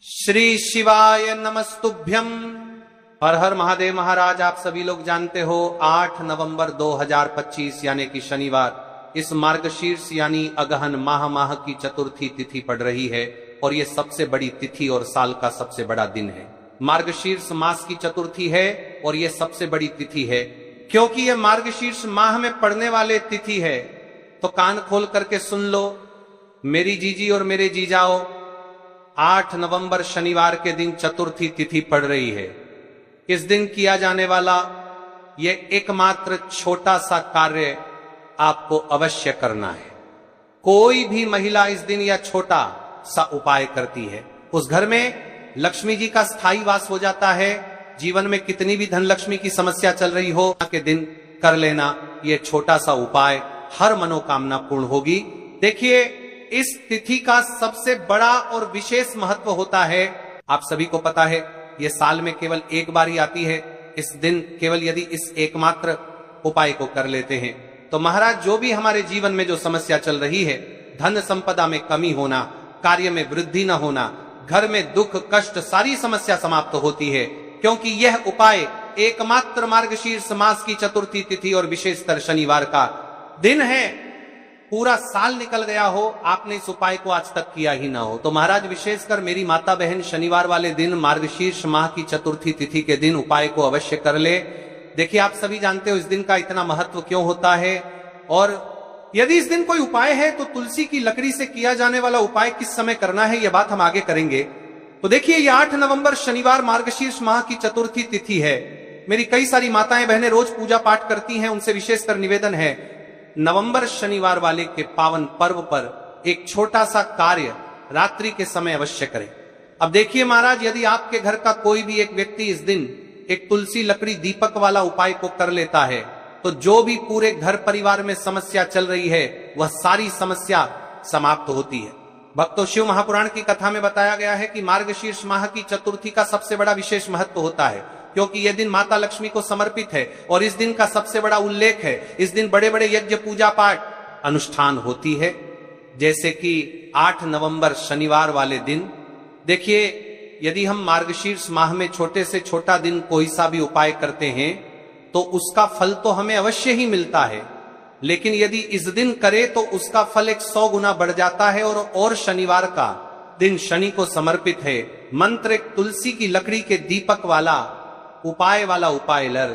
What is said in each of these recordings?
श्री शिवाय नमस्तुभ्यम। हर हर महादेव। महाराज, आप सभी लोग जानते हो 8 नवंबर 2025 यानी कि शनिवार इस मार्गशीर्ष यानी अगहन माह की चतुर्थी तिथि पड़ रही है और ये सबसे बड़ी तिथि और साल का सबसे बड़ा दिन है। मार्गशीर्ष मास की चतुर्थी है और ये सबसे बड़ी तिथि है क्योंकि ये मार्गशीर्ष माह में पड़ने वाले तिथि है। तो कान खोल करके सुन लो मेरी जीजी और मेरे जीजाओ, 8 नवंबर शनिवार के दिन चतुर्थी तिथि पड़ रही है। इस दिन किया जाने वाला ये एकमात्र छोटा सा कार्य आपको अवश्य करना है। कोई भी महिला इस दिन यह छोटा सा उपाय करती है, उस घर में लक्ष्मी जी का स्थायी वास हो जाता है। जीवन में कितनी भी धन लक्ष्मी की समस्या चल रही हो के दिन कर लेना ये छोटा सा उपाय, हर मनोकामना पूर्ण होगी। देखिए, इस तिथि का सबसे बड़ा और विशेष महत्व होता है। आप सभी को पता है ये साल में केवल एक बार ही आती है। इस दिन केवल यदि इस एकमात्र उपाय को कर लेते हैं तो महाराज जो भी हमारे जीवन में जो समस्या चल रही है, धन संपदा में कमी होना, कार्य में वृद्धि न होना, घर में दुख कष्ट, सारी समस्या समाप्त होती है क्योंकि यह उपाय एकमात्र मार्गशीर्ष मास की चतुर्थी तिथि और विशेषकर शनिवार का दिन है। पूरा साल निकल गया हो, आपने इस उपाय को आज तक किया ही ना हो तो महाराज विशेषकर मेरी माता बहन शनिवार वाले दिन मार्गशीर्ष माह की चतुर्थी तिथि के दिन उपाय को अवश्य कर ले। देखिए, आप सभी जानते हो इस दिन का इतना महत्व क्यों होता है और यदि इस दिन कोई उपाय है तो तुलसी की लकड़ी से किया जाने वाला उपाय किस समय करना है, यह बात हम आगे करेंगे। तो देखिए, ये 8 नवंबर शनिवार मार्गशीर्ष माह की चतुर्थी तिथि है। मेरी कई सारी माताएं बहनें रोज पूजा पाठ करती हैं, उनसे विशेषकर निवेदन है नवंबर शनिवार वाले के पावन पर्व पर एक छोटा सा कार्य रात्रि के समय अवश्य करें। अब देखिए महाराज, यदि आपके घर का कोई भी एक व्यक्ति इस दिन एक तुलसी लकड़ी दीपक वाला उपाय को कर लेता है तो जो भी पूरे घर परिवार में समस्या चल रही है वह सारी समस्या समाप्त होती है। भक्तों, शिव महापुराण की कथा में बताया गया है कि मार्गशीर्ष माह की चतुर्थी का सबसे बड़ा विशेष महत्व होता है क्योंकि यह दिन माता लक्ष्मी को समर्पित है और इस दिन का सबसे बड़ा उल्लेख है। इस दिन बड़े बड़े यज्ञ पूजा पाठ अनुष्ठान होती है, जैसे कि 8 नवंबर शनिवार वाले दिन। देखिए, यदि हम मार्गशीर्ष माह में छोटे से छोटा दिन कोई सा भी उपाय करते हैं तो उसका फल तो हमें अवश्य ही मिलता है, लेकिन यदि इस दिन करे तो उसका फल 100 गुना बढ़ जाता है। और शनिवार का दिन शनि को समर्पित है। मंत्र एक तुलसी की लकड़ी के दीपक वाला उपाय लर।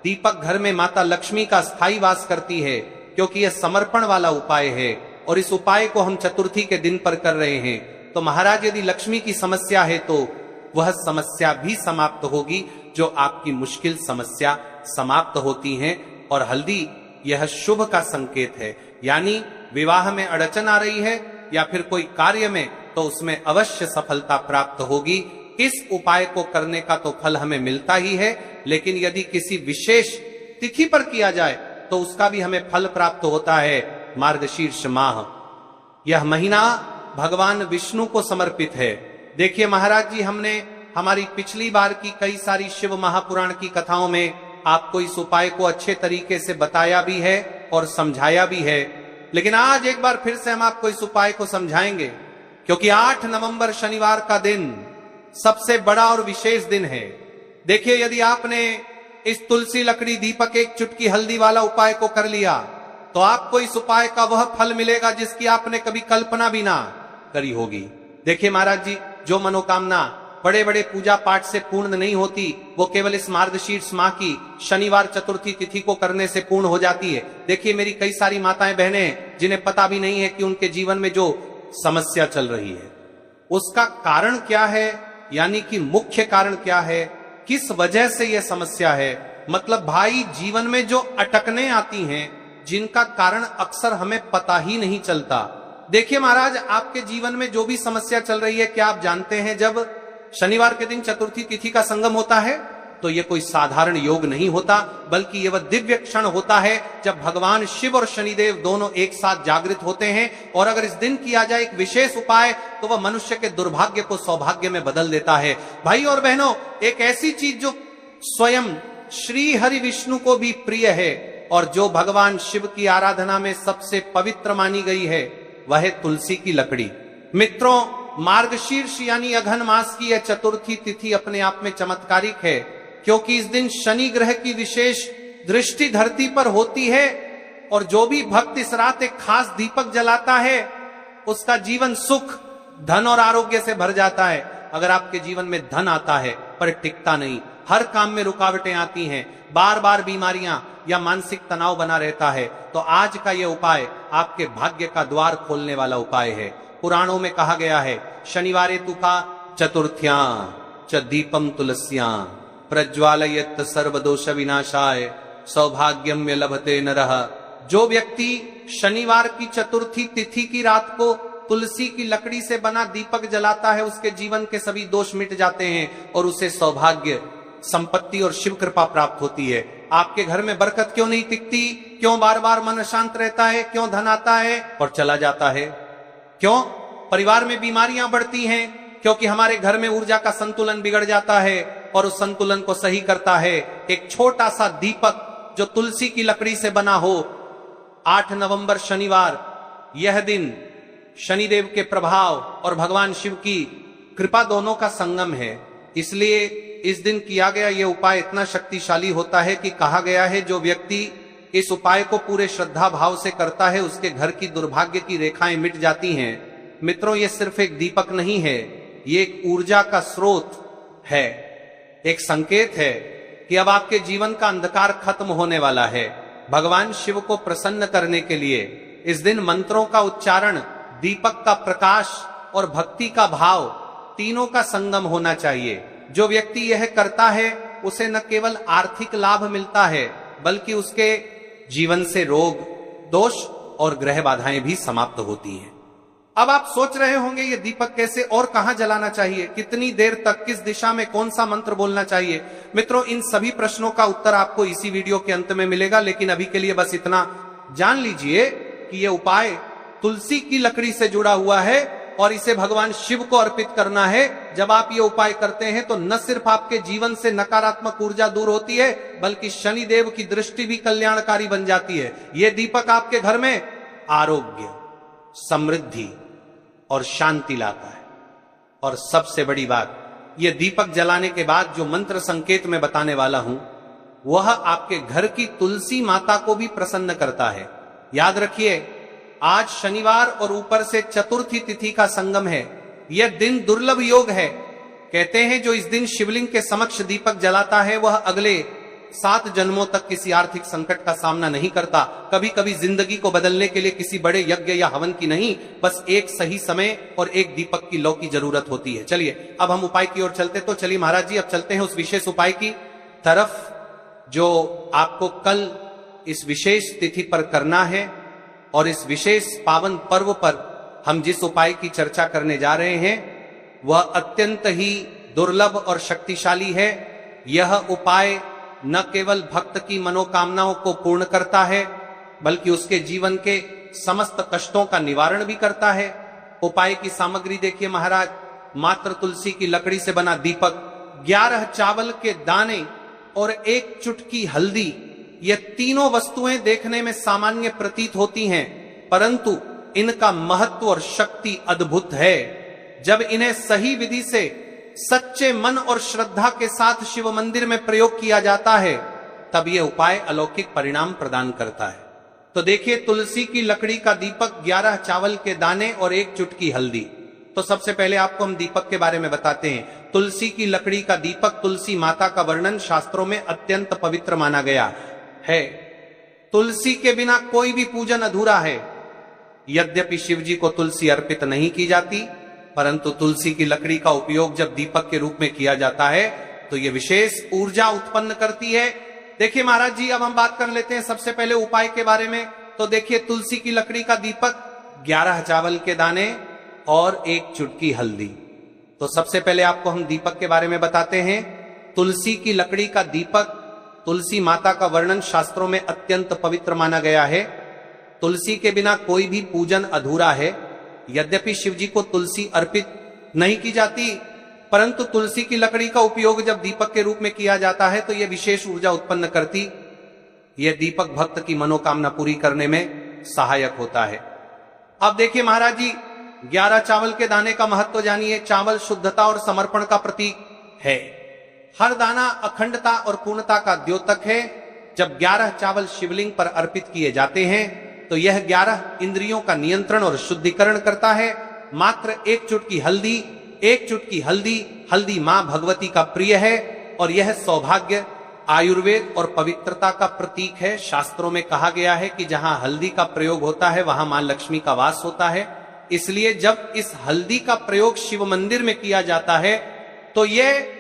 दीपक घर में माता लक्ष्मी का स्थायी वास करती है क्योंकि यह समर्पण वाला उपाय है और इस उपाय को हम चतुर्थी के दिन पर कर रहे हैं। तो महाराज, यदि लक्ष्मी की समस्या है तो वह समस्या भी समाप्त होगी, जो आपकी मुश्किल समस्या समाप्त होती हैं। और हल्दी यह शुभ का संकेत है, यानी विवाह में अड़चन आ रही है या फिर कोई कार्य में, तो उसमें अवश्य सफलता प्राप्त होगी। इस उपाय को करने का तो फल हमें मिलता ही है, लेकिन यदि किसी विशेष तिथि पर किया जाए तो उसका भी हमें फल प्राप्त होता है। मार्गशीर्ष माह, यह महीना भगवान विष्णु को समर्पित है। देखिए महाराज जी, हमने हमारी पिछली बार की कई सारी शिव महापुराण की कथाओं में आपको इस उपाय को अच्छे तरीके से बताया भी है और समझाया भी है, लेकिन आज एक बार फिर से हम आपको इस उपाय को समझाएंगे क्योंकि 8 नवंबर शनिवार का दिन सबसे बड़ा और विशेष दिन है। देखिए, यदि आपने इस तुलसी लकड़ी दीपक एक चुटकी हल्दी वाला उपाय को कर लिया तो आपको इस उपाय का वह फल मिलेगा जिसकी आपने कभी कल्पना भी ना करी होगी। देखिए महाराज जी, जो मनोकामना बड़े बड़े पूजा पाठ से पूर्ण नहीं होती वो केवल इस मार्गशीर्ष माह की शनिवार चतुर्थी तिथि को करने से पूर्ण हो जाती है। देखिए, मेरी कई सारी माताएं बहनें जिन्हें पता भी नहीं है कि उनके जीवन में जो समस्या चल रही है उसका कारण क्या है, यानी कि मुख्य कारण क्या है, किस वजह से यह समस्या है। मतलब भाई, जीवन में जो अटकने आती हैं जिनका कारण अक्सर हमें पता ही नहीं चलता। देखिए महाराज, आपके जीवन में जो भी समस्या चल रही है, क्या आप जानते हैं जब शनिवार के दिन चतुर्थी तिथि का संगम होता है तो यह कोई साधारण योग नहीं होता, बल्कि यह वह दिव्य क्षण होता है जब भगवान शिव और शनिदेव दोनों एक साथ जागृत होते हैं। और अगर इस दिन किया जाए एक विशेष उपाय तो वह मनुष्य के दुर्भाग्य को सौभाग्य में बदल देता है। भाई और बहनों, एक ऐसी चीज जो स्वयं श्री हरि विष्णु को भी प्रिय है और जो भगवान शिव की आराधना में सबसे पवित्र मानी गई है, वह है तुलसी की लकड़ी। मित्रों, मार्गशीर्ष यानी अघन मास की यह चतुर्थी तिथि अपने आप में चमत्कारिक है, क्योंकि इस दिन शनि ग्रह की विशेष दृष्टि धरती पर होती है और जो भी भक्त इस रात एक खास दीपक जलाता है उसका जीवन सुख, धन और आरोग्य से भर जाता है। अगर आपके जीवन में धन आता है पर टिकता नहीं, हर काम में रुकावटें आती हैं, बार बार बीमारियां या मानसिक तनाव बना रहता है, तो आज का यह उपाय आपके भाग्य का द्वार खोलने वाला उपाय है। पुराणों में कहा गया है, शनिवारे तुका चतुर्थ्यां च दीपम तुलस्यां प्रज्वालयत सर्वदोष विनाशाय सौभाग्यम लभते नरः। जो व्यक्ति शनिवार की चतुर्थी तिथि की रात को तुलसी की लकड़ी से बना दीपक जलाता है, उसके जीवन के सभी दोष मिट जाते हैं और उसे सौभाग्य, संपत्ति और शिव कृपा प्राप्त होती है। आपके घर में बरकत क्यों नहीं टिकती? क्यों बार बार मन अशांत रहता है? क्यों धन आता है और चला जाता है? क्यों परिवार में बीमारियां बढ़ती हैं? क्योंकि हमारे घर में ऊर्जा का संतुलन बिगड़ जाता है और उस संतुलन को सही करता है एक छोटा सा दीपक जो तुलसी की लकड़ी से बना हो। 8 नवंबर शनिवार, यह दिन शनिदेव के प्रभाव और भगवान शिव की कृपा दोनों का संगम है, इसलिए इस दिन किया गया यह उपाय इतना शक्तिशाली होता है कि कहा गया है जो व्यक्ति इस उपाय को पूरे श्रद्धा भाव से करता है उसके घर की दुर्भाग्य की रेखाएं मिट जाती हैं। मित्रों, यह सिर्फ एक दीपक नहीं है, ये एक ऊर्जा का स्रोत है, एक संकेत है कि अब आपके जीवन का अंधकार खत्म होने वाला है। भगवान शिव को प्रसन्न करने के लिए इस दिन मंत्रों का उच्चारण, दीपक का प्रकाश और भक्ति का भाव तीनों का संगम होना चाहिए। जो व्यक्ति यह करता है उसे न केवल आर्थिक लाभ मिलता है बल्कि उसके जीवन से रोग, दोष और ग्रह बाधाएं भी समाप्त होती हैं। अब आप सोच रहे होंगे ये दीपक कैसे और कहां जलाना चाहिए, कितनी देर तक, किस दिशा में, कौन सा मंत्र बोलना चाहिए? मित्रों, इन सभी प्रश्नों का उत्तर आपको इसी वीडियो के अंत में मिलेगा, लेकिन अभी के लिए बस इतना जान लीजिए कि यह उपाय तुलसी की लकड़ी से जुड़ा हुआ है और इसे भगवान शिव को अर्पित करना है। जब आप ये उपाय करते हैं तो न सिर्फ आपके जीवन से नकारात्मक ऊर्जा दूर होती है बल्कि शनिदेव की दृष्टि भी कल्याणकारी बन जाती है। ये दीपक आपके घर में आरोग्य, समृद्धि और शांति लाता है। और सबसे बड़ी बात, यह दीपक जलाने के बाद जो मंत्र संकेत मैं बताने वाला हूं वह आपके घर की तुलसी माता को भी प्रसन्न करता है। याद रखिए, आज शनिवार और ऊपर से चतुर्थी तिथि का संगम है। यह दिन दुर्लभ योग है। कहते हैं जो इस दिन शिवलिंग के समक्ष दीपक जलाता है वह अगले 7 जन्मों तक किसी आर्थिक संकट का सामना नहीं करता। कभी कभी जिंदगी को बदलने के लिए किसी बड़े यज्ञ या हवन की नहीं, बस एक सही समय और एक दीपक की लौ की जरूरत होती है। चलिए अब हम उपाय की ओर चलते, तो चलिए महाराज जी अब चलते हैं उस विशेष उपाय की तरफ जो आपको कल इस विशेष तिथि पर करना है। और इस विशेष पावन पर्व पर हम जिस उपाय की चर्चा करने जा रहे हैं वह अत्यंत ही दुर्लभ और शक्तिशाली है। यह उपाय न केवल भक्त की मनोकामनाओं को पूर्ण करता है बल्कि उसके जीवन के समस्त कष्टों का निवारण भी करता है। उपाय की सामग्री देखिए महाराज, मात्र तुलसी की लकड़ी से बना दीपक, 11 चावल के दाने और 1 चुटकी हल्दी। ये तीनों वस्तुएं देखने में सामान्य प्रतीत होती हैं परंतु इनका महत्व और शक्ति अद्भुत है। जब इन्हें सही विधि से सच्चे मन और श्रद्धा के साथ शिव मंदिर में प्रयोग किया जाता है तब यह उपाय अलौकिक परिणाम प्रदान करता है। तो देखिए, तुलसी की लकड़ी का दीपक, 11 चावल के दाने और 1 चुटकी हल्दी। तो सबसे पहले आपको हम दीपक के बारे में बताते हैं। तुलसी की लकड़ी का दीपक, तुलसी माता का वर्णन शास्त्रों में अत्यंत पवित्र माना गया है। तुलसी के बिना कोई भी पूजन अधूरा है। यद्यपि शिव जी को तुलसी अर्पित नहीं की जाती परंतु तुलसी की लकड़ी का उपयोग जब दीपक के रूप में किया जाता है तो यह विशेष ऊर्जा उत्पन्न करती है। देखिए महाराज जी, अब हम बात कर लेते हैं सबसे पहले उपाय के बारे में। तो देखिए, तुलसी की लकड़ी का दीपक, 11 चावल के दाने और 1 चुटकी हल्दी। तो सबसे पहले आपको हम दीपक के बारे में बताते हैं। तुलसी की लकड़ी का दीपक, तुलसी माता का वर्णन शास्त्रों में अत्यंत पवित्र माना गया है। तुलसी के बिना कोई भी पूजन अधूरा है। यद्यपि शिव जी को तुलसी अर्पित नहीं की जाती परंतु तुलसी की लकड़ी का उपयोग जब दीपक के रूप में किया जाता है तो यह विशेष ऊर्जा उत्पन्न करती। यह दीपक भक्त की मनोकामना पूरी करने में सहायक होता है। अब देखिए महाराज जी, 11 चावल के दाने का महत्व जानिए। चावल शुद्धता और समर्पण का प्रतीक है। हर दाना अखंडता और पूर्णता का द्योतक है। जब 11 चावल शिवलिंग पर अर्पित किए जाते हैं तो यह 11 इंद्रियों का नियंत्रण और शुद्धिकरण करता है। मात्र एक चुटकी हल्दी, हल्दी मां भगवती का प्रिय है और यह सौभाग्य, आयुर्वेद और पवित्रता का प्रतीक है। शास्त्रों में कहा गया है कि जहां हल्दी का प्रयोग होता है वहां मां लक्ष्मी का वास होता है। इसलिए जब इस हल्दी का प्रयोग शिव मंदिर में किया जाता है तो यह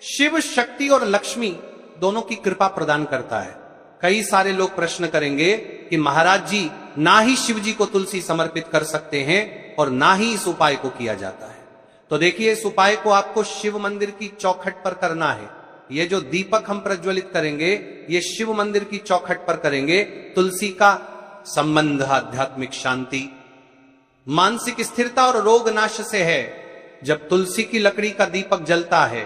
शिव शक्ति और लक्ष्मी दोनों की कृपा प्रदान करता है। कई सारे लोग प्रश्न करेंगे कि महाराज जी, ना ही शिव जी को तुलसी समर्पित कर सकते हैं और ना ही इस उपाय को किया जाता है। तो देखिए, इस उपाय को आपको शिव मंदिर की चौखट पर करना है। ये जो दीपक हम प्रज्वलित करेंगे ये शिव मंदिर की चौखट पर करेंगे। तुलसी का संबंध आध्यात्मिक शांति, मानसिक स्थिरता और रोग नाश से है। जब तुलसी की लकड़ी का दीपक जलता है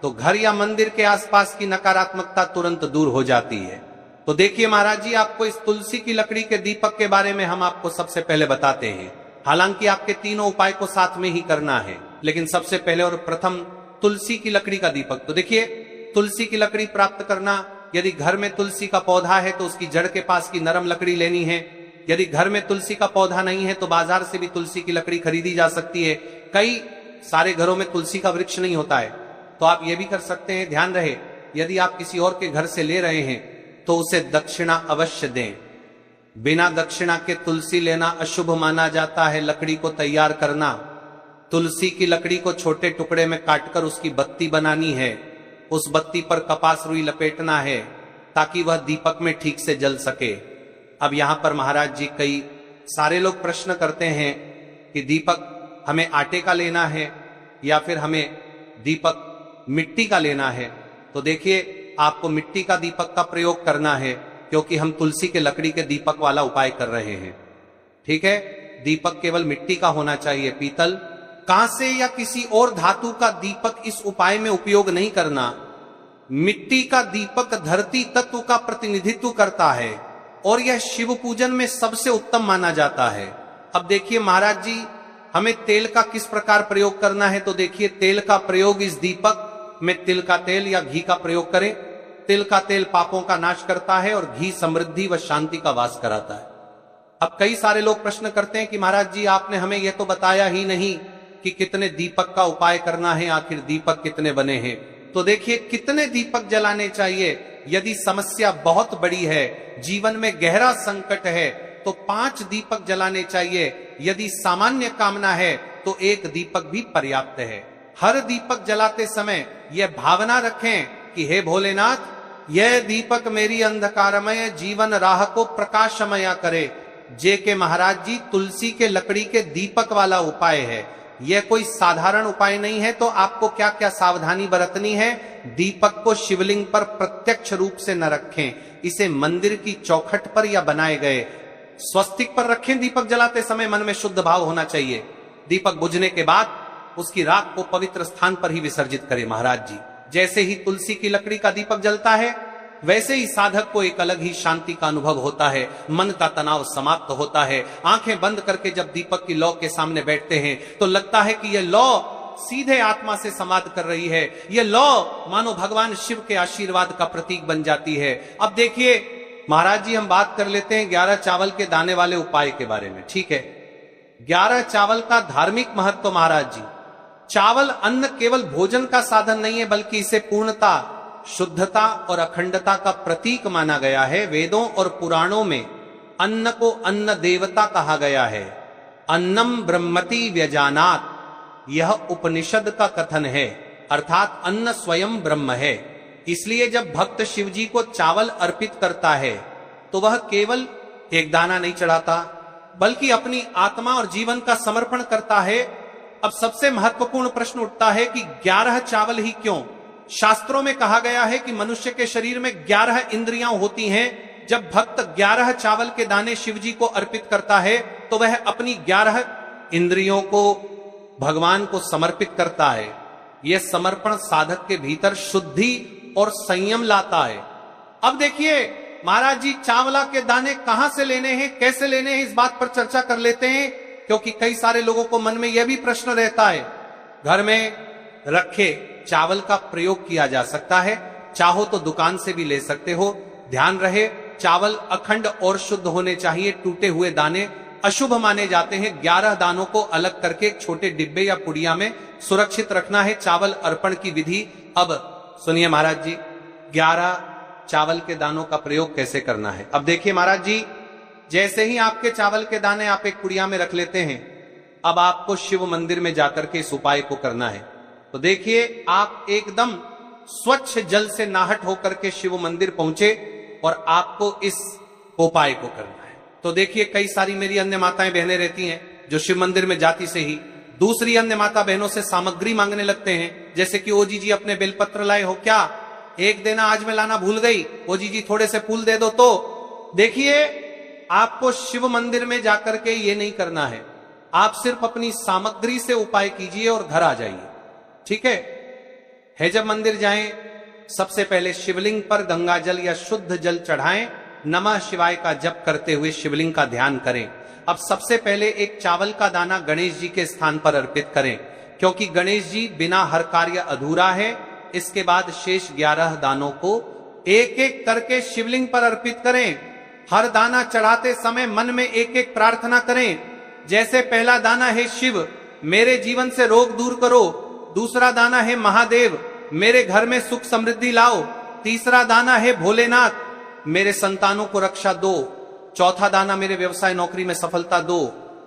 तो घर या मंदिर के आसपास की नकारात्मकता तुरंत दूर हो जाती है। तो देखिए महाराज जी, आपको इस तुलसी की लकड़ी के दीपक के बारे में हम आपको सबसे पहले बताते हैं। हालांकि आपके तीनों उपाय को साथ में ही करना है, लेकिन सबसे पहले और प्रथम तुलसी की लकड़ी का दीपक। तो देखिए, तुलसी की लकड़ी प्राप्त करना, यदि घर में तुलसी का पौधा है तो उसकी जड़ के पास की नरम लकड़ी लेनी है। यदि घर में तुलसी का पौधा नहीं है तो बाजार से भी तुलसी की लकड़ी खरीदी जा सकती है। कई सारे घरों में तुलसी का वृक्ष नहीं होता है, तो आप ये भी कर सकते हैं। ध्यान रहे, यदि आप किसी और के घर से ले रहे हैं तो उसे दक्षिणा अवश्य दें। बिना दक्षिणा के तुलसी लेना अशुभ माना जाता है। लकड़ी को तैयार करना, तुलसी की लकड़ी को छोटे टुकड़े में काटकर उसकी बत्ती बनानी है। उस बत्ती पर कपास रुई लपेटना है ताकि वह दीपक में ठीक से जल सके। अब यहां पर महाराज जी, कई सारे लोग प्रश्न करते हैं कि दीपक हमें आटे का लेना है या फिर हमें दीपक मिट्टी का लेना है। तो देखिए, आपको मिट्टी का दीपक का प्रयोग करना है क्योंकि हम तुलसी के लकड़ी के दीपक वाला उपाय कर रहे हैं। ठीक है, दीपक केवल मिट्टी का होना चाहिए। पीतल, कांसे या किसी और धातु का दीपक इस उपाय में उपयोग नहीं करना। मिट्टी का दीपक धरती तत्व का प्रतिनिधित्व करता है और यह शिव पूजन में सबसे उत्तम माना जाता है। अब देखिए महाराज जी, हमें तेल का किस प्रकार प्रयोग करना है। तो देखिए, तेल का प्रयोग इस दीपक में तिल का तेल या घी का प्रयोग करें। तिल का तेल पापों का नाश करता है और घी समृद्धि व शांति का वास कराता है। अब कई सारे लोग प्रश्न करते हैं कि महाराज जी, आपने हमें यह तो बताया ही नहीं कि कितने दीपक का उपाय करना है, आखिर दीपक कितने बने हैं। तो देखिए, कितने दीपक जलाने चाहिए। यदि समस्या बहुत बड़ी है, जीवन में गहरा संकट है, तो 5 दीपक जलाने चाहिए। यदि सामान्य कामना है तो 1 दीपक भी पर्याप्त है। हर दीपक जलाते समय यह भावना रखें कि हे भोलेनाथ, यह दीपक मेरी अंधकारमय जीवन राह को प्रकाशमय करे। जे के महाराज जी, तुलसी के लकड़ी के दीपक वाला उपाय है, यह कोई साधारण उपाय नहीं है। तो आपको क्या क्या सावधानी बरतनी है। दीपक को शिवलिंग पर प्रत्यक्ष रूप से न रखें, इसे मंदिर की चौखट पर या बनाए गए स्वस्तिक पर रखें। दीपक जलाते समय मन में शुद्ध भाव होना चाहिए। दीपक बुझने के बाद उसकी राख को पवित्र स्थान पर ही विसर्जित करें महाराज जी। जैसे ही तुलसी की लकड़ी का दीपक जलता है, वैसे ही साधक को एक अलग ही शांति का अनुभव होता है। मन का तनाव समाप्त होता है। आंखें बंद करके जब दीपक की लौ के सामने बैठते हैं तो लगता है कि यह लौ सीधे आत्मा से संवाद कर रही है। यह लौ मानो भगवान शिव के आशीर्वाद का प्रतीक बन जाती है। अब देखिए महाराज जी, हम बात कर लेते हैं 11 चावल के दाने वाले उपाय के बारे में। ठीक है, 11 चावल का धार्मिक महत्व। महाराज जी, चावल अन्न केवल भोजन का साधन नहीं है, बल्कि इसे पूर्णता, शुद्धता और अखंडता का प्रतीक माना गया है। वेदों और पुराणों में अन्न को अन्न देवता कहा गया है। अन्नम ब्रह्मति व्यजानात, यह उपनिषद का कथन है, अर्थात अन्न स्वयं ब्रह्म है। इसलिए जब भक्त शिव जी को चावल अर्पित करता है तो वह केवल एक दाना नहीं चढ़ाता, बल्कि अपनी आत्मा और जीवन का समर्पण करता है। अब सबसे महत्वपूर्ण प्रश्न उठता है कि 11 चावल ही क्यों। शास्त्रों में कहा गया है कि मनुष्य के शरीर में 11 इंद्रियां होती हैं। जब भक्त 11 चावल के दाने शिव जी को अर्पित करता है तो वह अपनी 11 इंद्रियों को भगवान को समर्पित करता है। यह समर्पण साधक के भीतर शुद्धि और संयम लाता है। अब देखिए महाराज जी, चावला के दाने कहां से लेने हैं, कैसे लेने हैं, इस बात पर चर्चा कर लेते हैं। क्योंकि कई सारे लोगों को मन में यह भी प्रश्न रहता है, घर में रखे चावल का प्रयोग किया जा सकता है, चाहो तो दुकान से भी ले सकते हो। ध्यान रहे, चावल अखंड और शुद्ध होने चाहिए। टूटे हुए दाने अशुभ माने जाते हैं। 11 दानों को अलग करके एक छोटे डिब्बे या पुड़िया में सुरक्षित रखना है। चावल अर्पण की विधि अब सुनिए महाराज जी, 11 चावल के दानों का प्रयोग कैसे करना है। अब देखिए महाराज जी, जैसे ही आपके चावल के दाने आप एक पुड़िया में रख लेते हैं, अब आपको शिव मंदिर में जाकर के इस उपाय को करना है। तो देखिए, आप एकदम स्वच्छ जल से नाहट होकर के शिव मंदिर पहुंचे और आपको इस उपाय को करना है। तो देखिए, कई सारी मेरी अन्य माताएं बहनें रहती हैं जो शिव मंदिर में जाती से ही दूसरी अन्य माता बहनों से सामग्री मांगने लगते हैं, जैसे कि ओ जी अपने बेलपत्र लाए हो क्या, एक देना आज मैं लाना भूल गई, ओ जी थोड़े से फूल दे दो। तो देखिए, आपको शिव मंदिर में जाकर के ये नहीं करना है, आप सिर्फ अपनी सामग्री से उपाय कीजिए और घर आ जाइए। ठीक है जब मंदिर जाएं, सबसे पहले शिवलिंग पर गंगा जल या शुद्ध जल चढ़ाएं, नमः शिवाय का जप करते हुए शिवलिंग का ध्यान करें। अब सबसे पहले एक चावल का दाना गणेश जी के स्थान पर अर्पित करें, क्योंकि गणेश जी बिना हर कार्य अधूरा है। इसके बाद शेष 11 दानों को एक एक करके शिवलिंग पर अर्पित करें। हर दाना चढ़ाते समय मन में एक एक प्रार्थना करें, जैसे पहला दाना है शिव, मेरे जीवन से रोग दूर करो। दूसरा दाना है महादेव, मेरे घर में सुख समृद्धि लाओ। तीसरा दाना है भोलेनाथ, मेरे संतानों को रक्षा दो। चौथा दाना मेरे व्यवसाय नौकरी में सफलता दो।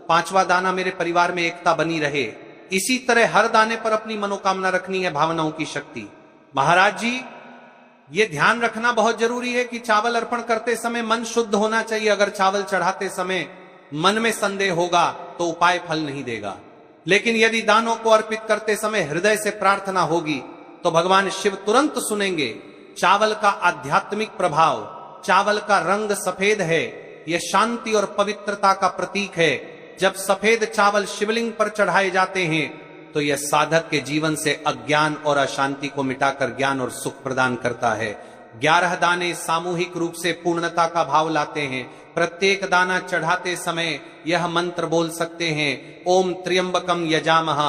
पांचवा दाना मेरे परिवार में एकता बनी रहे। इसी तरह हर दाने पर अपनी मनोकामना रखनी है, भावनाओं की शक्ति। महाराज जी, ये ध्यान रखना बहुत जरूरी है कि चावल अर्पण करते समय मन शुद्ध होना चाहिए। अगर चावल चढ़ाते समय मन में संदेह होगा तो उपाय फल नहीं देगा, लेकिन यदि दानों को अर्पित करते समय हृदय से प्रार्थना होगी तो भगवान शिव तुरंत सुनेंगे। चावल का आध्यात्मिक प्रभाव, चावल का रंग सफेद है, यह शांति और पवित्रता का प्रतीक है। जब सफेद चावल शिवलिंग पर चढ़ाए जाते हैं तो यह साधक के जीवन से अज्ञान और अशांति को मिटाकर ज्ञान और सुख प्रदान करता है। 11 दाने सामूहिक रूप से पूर्णता का भाव लाते हैं। प्रत्येक दाना चढ़ाते समय यह मंत्र बोल सकते हैं, ओम त्र्यंबकम यजामह